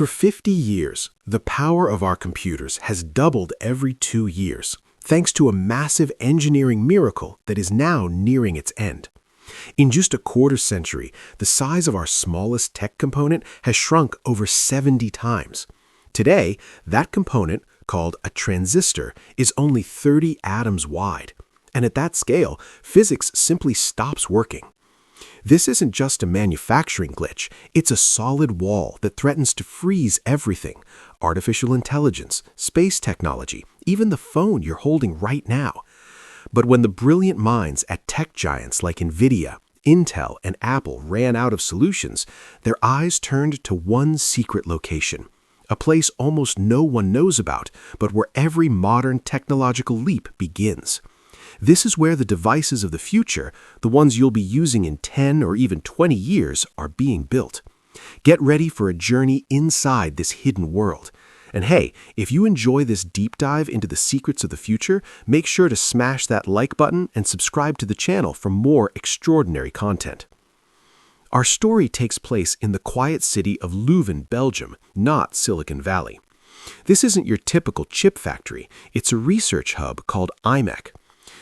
For 50 years, the power of our computers has doubled every 2 years, thanks to a massive engineering miracle that is now nearing its end. In just a quarter century, the size of our smallest tech component has shrunk over 70 times. Today, that component, called a transistor, is only 30 atoms wide. And at that scale, physics simply stops working. This isn't just a manufacturing glitch, it's a solid wall that threatens to freeze everything: artificial intelligence, space technology, even the phone you're holding right now. But when the brilliant minds at tech giants like NVIDIA, Intel, and Apple ran out of solutions, their eyes turned to one secret location, a place almost no one knows about, but where every modern technological leap begins. This is where the devices of the future, the ones you'll be using in 10 or even 20 years, are being built. Get ready for a journey inside this hidden world. And hey, if you enjoy this deep dive into the secrets of the future, make sure to smash that like button and subscribe to the channel for more extraordinary content. Our story takes place in the quiet city of Leuven, Belgium, not Silicon Valley. This isn't your typical chip factory, it's a research hub called imec.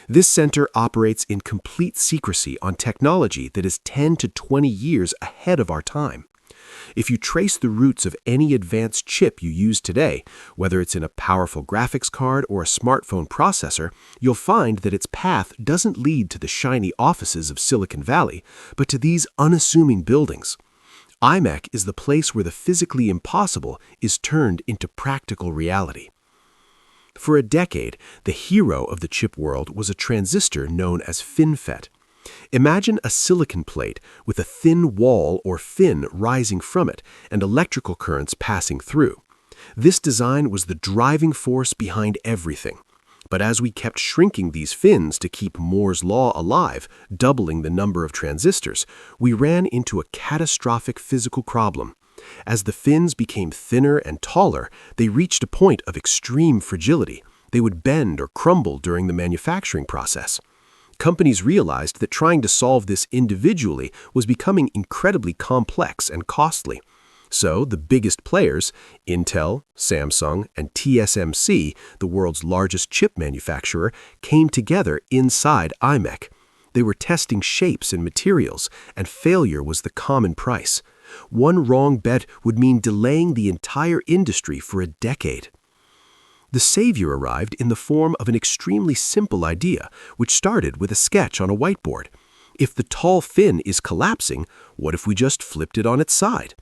This center operates in complete secrecy on technology that is 10 to 20 years ahead of our time. If you trace the roots of any advanced chip you use today, whether it's in a powerful graphics card or a smartphone processor, you'll find that its path doesn't lead to the shiny offices of Silicon Valley, but to these unassuming buildings. imec is the place where the physically impossible is turned into practical reality. For a decade, the hero of the chip world was a transistor known as FinFET. Imagine a silicon plate with a thin wall or fin rising from it and electrical currents passing through. This design was the driving force behind everything. But as we kept shrinking these fins to keep Moore's law alive, doubling the number of transistors, we ran into a catastrophic physical problem. As the fins became thinner and taller, they reached a point of extreme fragility. They would bend or crumble during the manufacturing process. Companies realized that trying to solve this individually was becoming incredibly complex and costly. So the biggest players, Intel, Samsung, and TSMC, the world's largest chip manufacturer, came together inside imec. They were testing shapes and materials, and failure was the common price. One wrong bet would mean delaying the entire industry for a decade. The savior arrived in the form of an extremely simple idea, which started with a sketch on a whiteboard. If the tall fin is collapsing, what if we just flipped it on its side?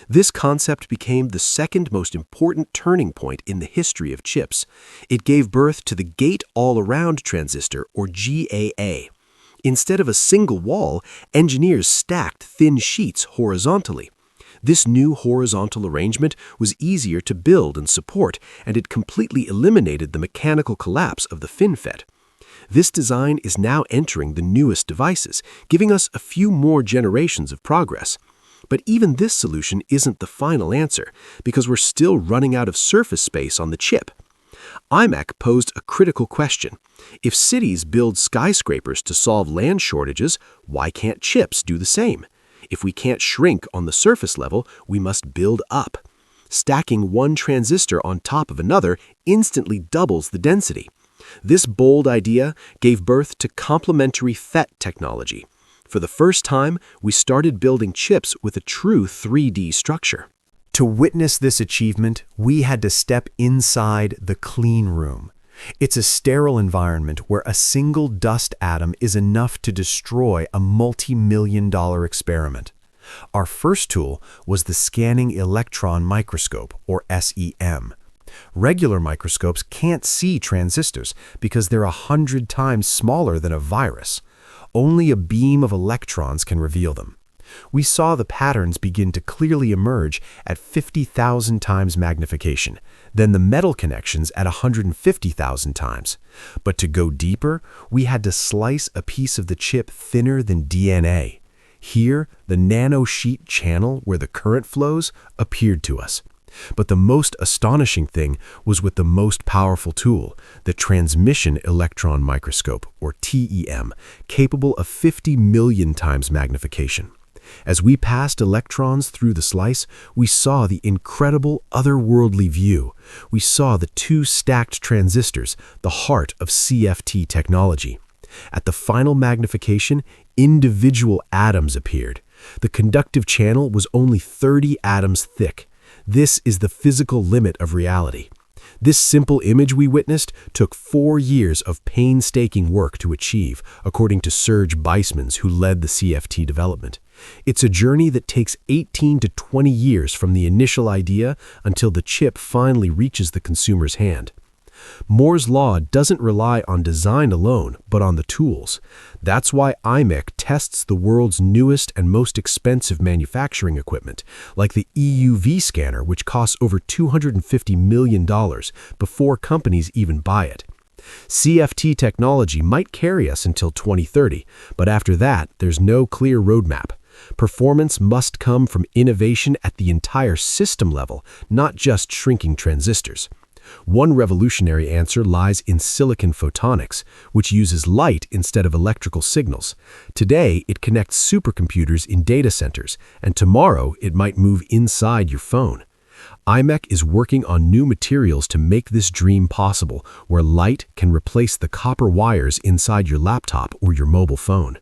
This concept became the second most important turning point in the history of chips. It gave birth to the gate-all-around transistor, or GAA. Instead of a single wall, engineers stacked thin sheets horizontally. This new horizontal arrangement was easier to build and support, and it completely eliminated the mechanical collapse of the FinFET. This design is now entering the newest devices, giving us a few more generations of progress. But even this solution isn't the final answer, because we're still running out of surface space on the chip. imec posed a critical question. If cities build skyscrapers to solve land shortages, why can't chips do the same? If we can't shrink on the surface level, we must build up. Stacking one transistor on top of another instantly doubles the density. This bold idea gave birth to complementary FET technology. For the first time, we started building chips with a true 3D structure. To witness this achievement, we had to step inside the clean room. It's a sterile environment where a single dust atom is enough to destroy a multi-million-dollar experiment. Our first tool was the scanning electron microscope, or SEM. Regular microscopes can't see transistors because they're 100 times smaller than a virus. Only a beam of electrons can reveal them. We saw the patterns begin to clearly emerge at 50,000 times magnification, then the metal connections at 150,000 times. But to go deeper, we had to slice a piece of the chip thinner than DNA. Here, the nanosheet channel where the current flows appeared to us. But the most astonishing thing was with the most powerful tool, the transmission electron microscope, or TEM, capable of 50 million times magnification. As we passed electrons through the slice, we saw the incredible otherworldly view. We saw the two stacked transistors, the heart of CFT technology. At the final magnification, individual atoms appeared. The conductive channel was only 30 atoms thick. This is the physical limit of reality. This simple image we witnessed took 4 years of painstaking work to achieve, according to Serge Beismans, who led the CFT development. It's a journey that takes 18 to 20 years from the initial idea until the chip finally reaches the consumer's hand. Moore's law doesn't rely on design alone, but on the tools. That's why imec tests the world's newest and most expensive manufacturing equipment, like the EUV scanner, which costs over $250 million before companies even buy it. CFT technology might carry us until 2030, but after that, there's no clear roadmap. Performance must come from innovation at the entire system level, not just shrinking transistors. One revolutionary answer lies in silicon photonics, which uses light instead of electrical signals. Today, it connects supercomputers in data centers, and tomorrow it might move inside your phone. imec is working on new materials to make this dream possible, where light can replace the copper wires inside your laptop or your mobile phone.